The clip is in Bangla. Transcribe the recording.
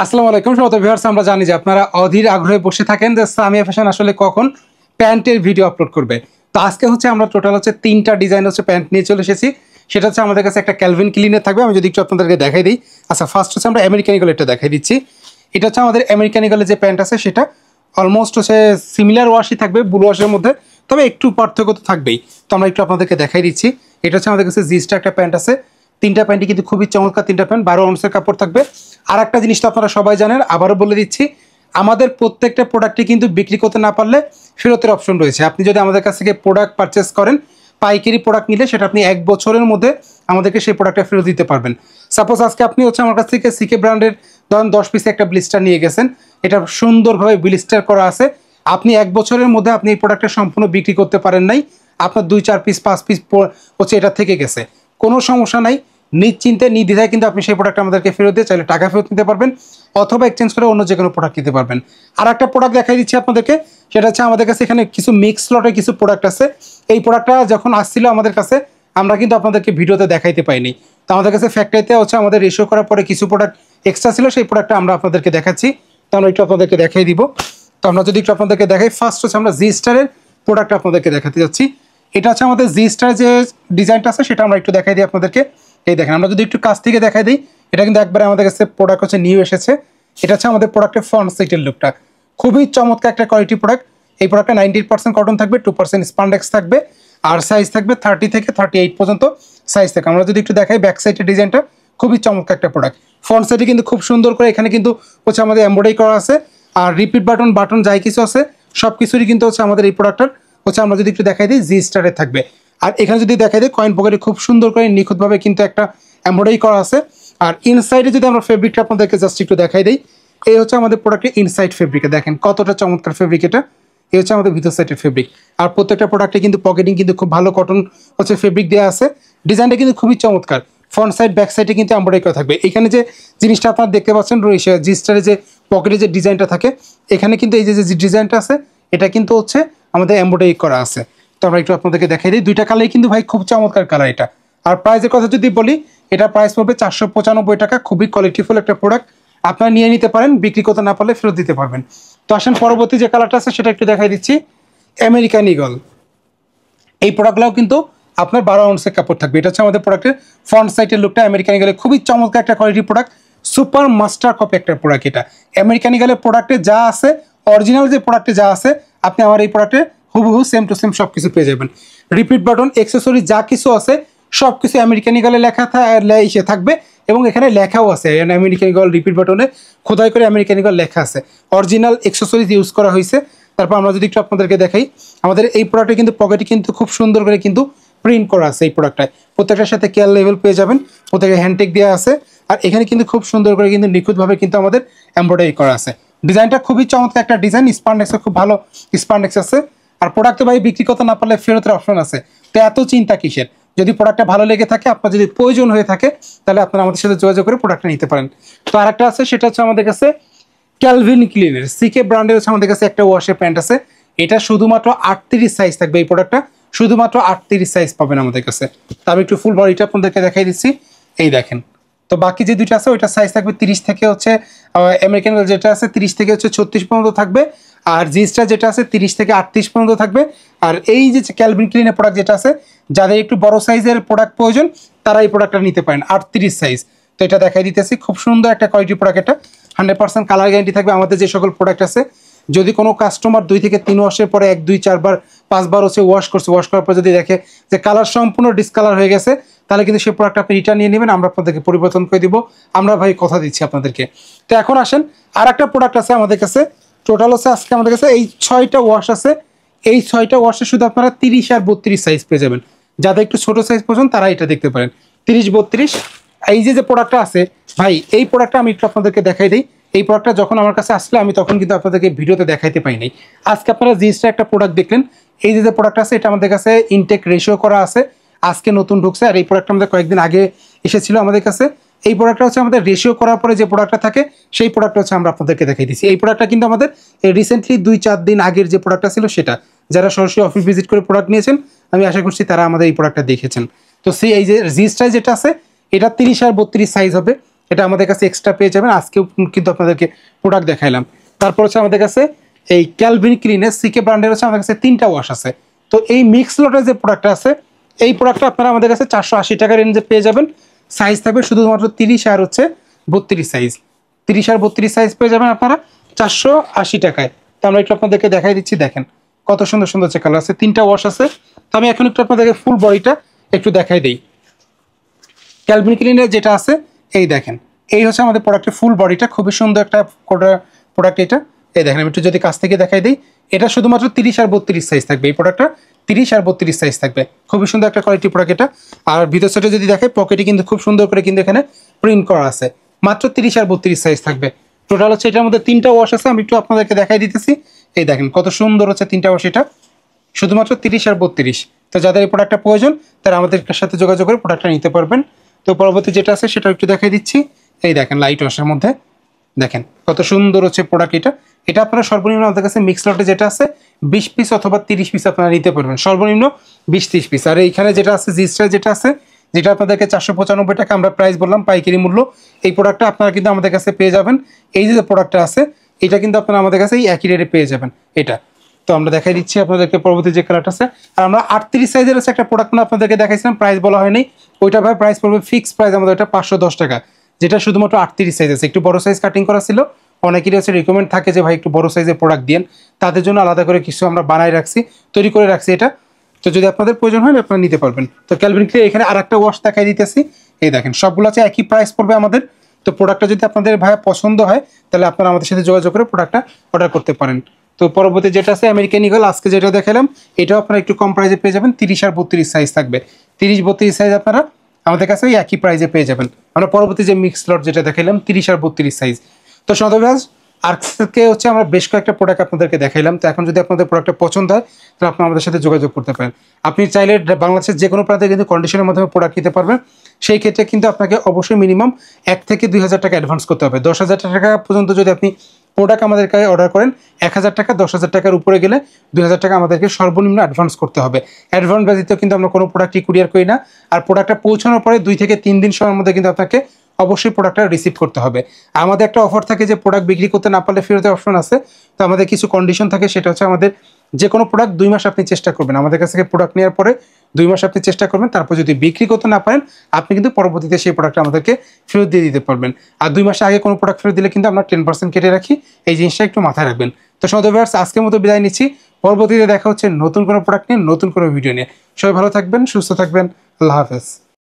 আসসালামু আলাইকুম সমস্ত ভিউয়ার্স, আমরা জানি যে আপনারা অধীর আগ্রহে বসে থাকেন যে সামিয়া ফ্যাশন আসলে কখন প্যান্টের ভিডিও আপলোড করবে। তো আজকে আমরা টোটাল তিনটা ডিজাইন প্যান্ট নিয়ে চলে এসেছি। সেটা আমাদের কাছে একটা ক্যালভিন ক্লিনের থাকবে। আমি যদি একটু আপনাদেরকে দেখাই দিই। আচ্ছা, ফার্স্ট আমরা আমেরিকান ইগল এটা দেখাই দিচ্ছি। এটা আমাদের আমেরিকান ইগলের যে প্যান্ট আছে সেটা অলমোস্ট সিমিলার ওয়াশই থাকবে ব্লু ওয়াশের মধ্যে, তবে একটু পার্থক্য তো থাকবেই। তো আমরা একটু আপনাদেরকে দেখাই দিচ্ছি। এটা আমাদের কাছে জিস্টার একটা প্যান্ট আছে। তিনটা প্যান্টই কিন্তু খুবই চমৎকার, তিনটা প্যান্ট 12 আউন্সের কাপড় থাকবে। আর একটা জিনিস তো আপনারা সবাই জানেন, আবারও বলে দিচ্ছি, আমাদের প্রত্যেকটা প্রোডাক্টই কিন্তু বিক্রি করতে না পারলে ফেরতের অপশন রয়েছে। আপনি যদি আমাদের কাছ থেকে প্রোডাক্ট পারচেস করেন, পাইকারি প্রোডাক্ট নিলে সেটা আপনি 1 বছরের মধ্যে আমাদেরকে সেই প্রোডাক্টটা ফেরত দিতে পারবেন। সাপোজ আজকে আপনি আমার কাছ থেকে সিকে ব্র্যান্ডের ধরেন 10 পিসে একটা ব্লিস্টার নিয়ে গেছেন, এটা সুন্দরভাবে ব্লিস্টার করা আছে। আপনি 1 বছরের মধ্যে আপনি এই প্রোডাক্টটা সম্পূর্ণ বিক্রি করতে পারেন নাই, আপনার 2-4 পিস 5 পিস এটা থেকে গেছে, কোনো সমস্যা নাই। নিশ্চিন্তে নির্দ্বিধায় কিন্তু আপনি সেই প্রোডাক্ট আমাদেরকে ফেরত দিয়ে চাইলে টাকা ফেরত নিতে পারবেন, অথবা এক্সচেঞ্জ করে অন্য যে কোনো প্রোডাক্ট নিতে পারবেন। আর একটা প্রোডাক্ট দেখাই দিচ্ছি আপনাদেরকে, সেটা আমাদের কাছে এখানে কিছু মিক্স লটের কিছু প্রোডাক্ট আছে। এই প্রোডাক্টটা যখন আসছিল আমাদের কাছে, আমরা কিন্তু আপনাদেরকে ভিডিওতে দেখাইতে পাইনি। তো আমাদের কাছে ফ্যাক্টরিতে আমাদের রেশিও করার পরে কিছু প্রোডাক্ট এক্সট্রা ছিল, সেই প্রোডাক্টটা আমরা আপনাদেরকে দেখাচ্ছি। তো আমরা একটু আপনাদেরকে দেখাই দিব। তো আমরা যদি একটু আপনাদেরকে দেখাই, ফার্স্ট আমরা জি স্টারের প্রোডাক্ট আপনাদেরকে দেখাতে যাচ্ছি। এটা আমাদের জি স্টার যে ডিজাইনটা আছে সেটা আমরা একটু দেখাই দিই আপনাদেরকে। এই দেখেন, আমরা যদি একটু কাছ থেকে দেখাই দিই, এটা কিন্তু একবারে আমাদের কাছে প্রোডাক্ট নিউ এসেছে। এটা আমাদের প্রোডাক্টের ফ্রন্ট সাইডের লুকটা, খুবই চমৎকার একটা কোয়ালিটি প্রোডাক্ট। এই প্রোডাক্টটা 90% কটন থাকবে, 2% স্পান্ডেক্স থাকবে, আর সাইজ থাকবে 30 থেকে 38 পর্যন্ত সাইজ থাকে। আমরা যদি একটু দেখাই ব্যাক সাইডের ডিজাইনটা, খুবই চমৎকার একটা প্রোডাক্ট। ফ্রন্ট সাইডে কিন্তু খুব সুন্দর করে এখানে কিন্তু আমাদের এমব্রয়ডারি করা আছে, আর রিপিট বাটন যাই কিছু আছে সব কিছুরই কিন্তু আমাদের এই প্রোডাক্টটার আমরা যদি একটু দেখাই দিই জি স্টারে থাকবে। আর এখানে যদি দেখাই দিই, কয়েন পকেটে খুব সুন্দর করে নিখুঁতভাবে কিন্তু একটা এমব্রয়ডারি করা আছে। আর ইনসাইডে যদি আমরা ফেব্রিকটা আপনাদেরকে জাস্ট একটু দেখাই দিই, এই আমাদের প্রোডাক্টের ইনসাইড ফেব্রিকে দেখেন কতটা চমৎকার ফেব্রিক। এটা আমাদের ভিতর সাইডের ফেব্রিক। আর প্রত্যেকটা প্রোডাক্টে কিন্তু পকেটিং কিন্তু খুব ভালো কটন ফেব্রিক দেওয়া আছে। ডিজাইনটা কিন্তু খুবই চমৎকার। ফ্রন্ট সাইড ব্যাক সাইডে কিন্তু এমব্রয়ডারি করা থাকবে। এখানে যে জিনিসটা আপনারা দেখতে পাচ্ছেন জি স্টারে যে পকেটে যে ডিজাইনটা থাকে, এখানে কিন্তু এই যে ডিজাইনটা আছে এটা কিন্তু আমাদের এমব্রয়ডারি করা আছে। তো আমরা একটু আপনাদেরকে দেখাই দিই। দুইটা কালারই কিন্তু ভাই খুব চমৎকার কালার এটা। আর প্রাইসের কথা যদি বলি, এটা প্রাইস পড়বে 495 টাকা। খুবই কোয়ালিটিফুল একটা প্রোডাক্ট, আপনারা নিয়ে নিতে পারেন, বিক্রি করতে না পারলে ফেরত দিতে পারবেন। তো আসেন পরবর্তী যে কালারটা আছে সেটা একটু দেখাই দিচ্ছি, আমেরিকান ইগল। এই প্রোডাক্টগুলোও কিন্তু আপনার 12 আউন্সের কাপড় থাকবে। এটা আমাদের প্রোডাক্টের ফ্রন্ট সাইডের লুকটা। আমেরিকান ইগলের খুবই চমৎকার একটা quality product, super master copy একটা প্রোডাক্ট এটা। আমেরিকান ইগলের প্রোডাক্টে যা আছে, অরিজিনাল যে প্রোডাক্টে যা আছে, আপনি আমার এই প্রোডাক্টে হুবহু সেম টু সেম সব কিছু পেয়ে যাবেন। রিপিট বাটন, অ্যাক্সেসরি যা কিছু আছে সব কিছু আমেরিকান ইগলে লেখা থাকবে, এবং এখানে লেখাও আছে আমেরিকান ইগল রিপিট বাটনে খোদাই করে আমেরিকান ইগল লেখা আছে। অরিজিনাল অ্যাক্সেসরিজ ইউজ করা হয়েছে। তারপর আমরা যদি একটু আপনাদেরকে দেখাই, আমাদের এই প্রোডাক্টে কিন্তু পকেটে কিন্তু খুব সুন্দর করে কিন্তু প্রিন্ট করা আছে। এই প্রোডাক্টটায় প্রত্যেকটার সাথে কেয়ার লেভেল পেয়ে যাবেন, প্রত্যেকটা হ্যান্ডটেক দেওয়া আছে। আর এখানে কিন্তু খুব সুন্দর করে কিন্তু নিখুঁতভাবে কিন্তু আমাদের এমব্রয়ডারি করা আছে। ডিজাইনটা খুবই চমৎকার একটা ডিজাইন। স্পান্ডেক্সও খুব ভালো স্পান্ডেক্স আছে। আর প্রোডাক্ট ভাই বিক্রি করতে না পারলে ফেরতের অপশন আছে। তো এত চিন্তা কিসের? যদি প্রোডাক্টটা ভালো লেগে থাকে, আপনার যদি প্রয়োজন হয়ে থাকে, তাহলে আপনারা আমাদের সাথে যোগাযোগ করে প্রোডাক্টটা নিতে পারেন। তো আরেকটা আছে, সেটা আমাদের কাছে ক্যালভিন ক্লিনের সিকে ব্র্যান্ডের আমাদের কাছে একটা ওয়াশের প্যান্ট আছে। এটা শুধুমাত্র 38 সাইজ থাকবে। এই প্রোডাক্টটা শুধুমাত্র 38 সাইজ পাবেন আমাদের কাছে। তো আমি একটু ফুল বডিটা আপনাদেরকে দেখাই দিচ্ছি। এই দেখেন, তো বাকি যে দুইটা আছে ওইটা সাইজ থাকবে 30 থেকে আমেরিকান যেটা আছে 30 থেকে 36 পর্যন্ত থাকবে। আর জি স্টার যেটা আছে 30 থেকে 38 পর্যন্ত থাকবে। আর এই যে ক্যালভিন ক্লিনের প্রোডাক্ট যেটা আছে, যাদের একটু বড় সাইজের প্রোডাক্ট প্রয়োজন তারা এই প্রোডাক্টটা নিতে পারেন 38 সাইজ। তো এটা দেখাই দিতেছি, খুব সুন্দর একটা কোয়ালিটি প্রোডাক্ট। এটা 100% কালার গ্যারান্টি থাকবে। আমাদের যে সকল প্রোডাক্ট আছে, যদি কোনো কাস্টমার 2 থেকে 3 ওয়াশের পরে 1, 2, 4 বার 5 বার ওয়াশ করছে, ওয়াশ করার পর যদি দেখে যে কালার সম্পূর্ণ ডিসকালার হয়ে গেছে, তাহলে কিন্তু সেই প্রোডাক্ট আপনি রিটার্ন নিয়ে নেবেন, আমরা আপনাদেরকে পরিবর্তন করে দিব। আমরা ভাই কথা দিচ্ছি আপনাদেরকে। তো এখন আসেন, আর একটা প্রোডাক্ট আছে আমাদের কাছে। টোটাল আজকে আমাদের কাছে এই 6টা ওয়াশ আছে। এই 6টা ওয়াশে শুধু আপনারা 30 আর 32 সাইজ পেয়ে যাবেন। যাদের একটু ছোট সাইজ পছন্দ তারা এটা দেখতে পারেন, 30, 32। এই যে প্রোডাক্টটা আছে ভাই, এই প্রোডাক্টটা আমি একটু আপনাদেরকে দেখাই দিই। এই প্রোডাক্টটা যখন আমার কাছে আসলে আমি তখন কিন্তু আপনাদেরকে ভিডিওতে দেখাইতে পাই নাই। আজকে আপনারা জিনিসটা একটা প্রোডাক্ট দেখলেন। এই যে প্রোডাক্ট আছে এটা আমাদের কাছে ইনটেক রেশিও করা আছে, আজকে নতুন ঢুকছে। আর এই প্রোডাক্টটা আমাদের কয়েকদিন আগে এসেছিল আমাদের কাছে। এই প্রোডাক্টটা আমাদের রেশিও করার পরে যে প্রোডাক্টটা থাকে সেই প্রোডাক্টটা আমরা আপনাদেরকে দেখাই দিচ্ছি। এই প্রোডাক্টটা কিন্তু আমাদের রিসেন্টলি 2-4 দিন আগের যে প্রোডাক্টটা ছিল সেটা, যারা সরাসরি অফিস ভিজিট করে প্রোডাক্ট নিয়েছেন আমি আশা করছি তারা আমাদের এই প্রোডাক্টটা দেখেছেন। তো সেই এই যে জি স্টার যেটা আছে এটা 30 আর 32 সাইজ হবে। এটা আমাদের কাছে এক্সট্রা পেয়ে যাবেন। আজকেও কিন্তু আপনাদেরকে প্রোডাক্ট দেখাইলাম। তারপর হচ্ছে আমাদের কাছে এই ক্যালভিন ক্লিনের সিকে ব্র্যান্ডের হচ্ছে আমাদের কাছে 3টা ওয়াশ আছে। তো এই মিক্স লটের যে প্রোডাক্টটা আছে, এই প্রোডাক্টটা আপনারা আমাদের কাছে 480 টাকা রেঞ্জে পেয়ে যাবেন। সাইজ থাকবে শুধুমাত্র 30 আর হচ্ছে 32 সাইজ। 30 আর 32 সাইজ পেয়ে যাবেন আপনারা 480 টাকায়। তো আমরা একটু আপনাদেরকে দেখাই দিচ্ছি, দেখেন কত সুন্দর সুন্দর হচ্ছে কালার আছে, 3টা ওয়াশ আছে। তো আমি এখন একটু আপনাদেরকে ফুল বডিটা একটু দেখাই দিই। ক্যালভিন ক্লিনের যেটা আছে এই দেখেন, এই হচ্ছে আমাদের প্রোডাক্টের ফুল বডিটা, খুবই সুন্দর একটা প্রোডাক্ট এটা। এই দেখেন আমি একটু যদি কাছ থেকে দেখাই দিই, এটা শুধুমাত্র 30 আর 32 সাইজ থাকবে। এই প্রোডাক্টটা 30 আর 32 সাইজ থাকবে, খুবই সুন্দর একটা কোয়ালিটি প্রোডাক্ট এটা। আর ভিতর সাইডে যদি দেখে পকেটে কিন্তু খুব সুন্দর করে কিন্তু এখানে প্রিন্ট করা আছে। মাত্র 30 আর 32 সাইজ থাকবে। টোটাল হচ্ছে এটার মধ্যে 3টা ওয়াশ আছে, আমি একটু আপনাদেরকে দেখাই দিতেছি। এই দেখেন কত সুন্দর হচ্ছে 3টা ওয়াশ, এটা শুধুমাত্র 30 আর 32। তো যাদের এই প্রোডাক্টটা প্রয়োজন তারা আমাদের সাথে যোগাযোগ করে প্রোডাক্টটা নিতে পারবেন। তো পরবর্তী যেটা আছে সেটা একটু দেখাই দিচ্ছি। এই দেখেন লাইট ওয়াশের মধ্যে দেখেন কত সুন্দর হচ্ছে প্রোডাক্ট এটা। এটা আপনারা সর্বনিম্ন আমাদের কাছে মিক্স লটে যেটা আছে 20 পিস অথবা 30 পিস আপনারা নিতে পারবেন, সর্বনিম্ন 20-30 পিস। আর এইখানে যেটা আছে জি স্টার যেটা আছে, যেটা আপনাদেরকে 495 টাকা আমরা প্রাইস বললাম পাইকারি মূল্য, এই প্রোডাক্টটা আপনারা কিন্তু আমাদের কাছে পেয়ে যাবেন। এই যে প্রোডাক্টটা আছে এটা কিন্তু আপনারা আমাদের কাছে এই একই রেটে পেয়ে যাবেন এটা। তো আমরা দেখাই দিচ্ছি আপনাদেরকে পরবর্তী যে কালারটা আছে। আর আমরা 38 সাইজের আছে একটা প্রোডাক্ট আপনাদেরকে দেখাইছিলাম, প্রাইস বলা হয়নি, ওইটা ভাই প্রাইস পড়বে ফিক্সড প্রাইস আমাদের এটা 510 টাকা, যেটা শুধুমাত্র 38 সাইজ আছে। একটু বড় সাইজ কাটিং করা ছিল, অনেকেরই হচ্ছে রিকমেন্ড থাকে যে ভাই একটু বড় সাইজের প্রোডাক্ট দিন, তাদের জন্য আলাদা করে কিছু আমরা বানাই রাখছি, তৈরি করে রাখছি এটা। তো যদি আপনাদের প্রয়োজন হয় আপনারা নিতে পারবেন। তো ক্যালভিন ক্লিন এখানে আরেকটা ওয়াশ দেখাই দিতেছি। এই দেখেন সবগুলো আছে একই প্রাইস পড়বে আমাদের। তো প্রোডাক্টটা যদি আপনাদের ভাই পছন্দ হয় তাহলে আপনারা আমাদের সাথে যোগাযোগ করে প্রোডাক্টটা অর্ডার করতে পারেন। তো পরবর্তী যেটা আছে আমেরিকান ইগল, আজকে যেটা দেখালাম এটাও আপনারা একটু কম প্রাইসে পেয়ে যাবেন। 30 আর 32 সাইজ থাকবে, 30-32 সাইজ আপনারা আমাদের কাছে ওই একই প্রাইসে পেয়ে যাবেন। আমরা পরবর্তী যে মিক্স লট যেটা দেখালাম 30 আর 32 সাইজ। তো সদরবাজ আজকে হচ্ছে আমরা বেশ কয়েকটা প্রোডাক্ট আপনাদেরকে দেখাইলাম। তো এখন যদি আপনাদের প্রোডাক্টটা পছন্দ হয় তাহলে আপনারা আমাদের সাথে যোগাযোগ করতে পারেন। আপনি চাইলে বাংলাদেশের যে কোনো প্রান্তে কিন্তু কন্ডিশনের মাধ্যমে প্রোডাক্ট নিতে পারবেন। সেই ক্ষেত্রে কিন্তু আপনাকে অবশ্যই মিনিমাম 1 থেকে 2,000 টাকা অ্যাডভান্স করতে হবে। 10,000 টাকা পর্যন্ত যদি আপনি প্রোডাক্ট আমাদের কাছে অর্ডার করেন, 1,000 টাকা, 10,000 টাকার উপরে গেলে 2,000 টাকা আমাদেরকে সর্বনিম্ন অ্যাডভান্স করতে হবে। অ্যাডভান্স ব্যতীত কিন্তু আমরা কোনো প্রোডাক্টই কুরিয়ার করি না। আর প্রোডাক্টটা পৌঁছানোর পরে 2 থেকে 3 দিন সময়ের মধ্যে কিন্তু আপনাকে অবশ্যই প্রোডাক্টটা রিসিভ করতে হবে। আমাদের একটা অফার থাকে যে প্রোডাক্ট বিক্রি করতে না পারলে ফেরতের অপশন আছে। তো আমাদের কিছু কন্ডিশন থাকে, সেটা হচ্ছে আমাদের যে কোনো প্রোডাক্ট 2 মাস আপনি চেষ্টা করবেন, আমাদের কাছ থেকে প্রোডাক্ট নেওয়ার পরে 2 মাস আপনি চেষ্টা করবেন, তারপর যদি বিক্রি করতে না পারেন আপনি কিন্তু পরবর্তীতে সেই প্রোডাক্টটা আমাদেরকে ফেরত দিয়ে দিতে পারবেন। আর 2 মাসের আগে কোনো প্রোডাক্ট ফেরত দিলে কিন্তু আমরা 10% কেটে রাখি, এই জিনিসটা একটু মাথায় রাখবেন। তো সদরবাজ আজকের মতো বিদায় নিচ্ছি, পরবর্তীতে দেখা হচ্ছে নতুন কোনো প্রোডাক্ট নিয়ে, নতুন কোনো ভিডিও নিয়ে। সবাই ভালো থাকবেন, সুস্থ থাকবেন, আল্লাহ হাফেজ।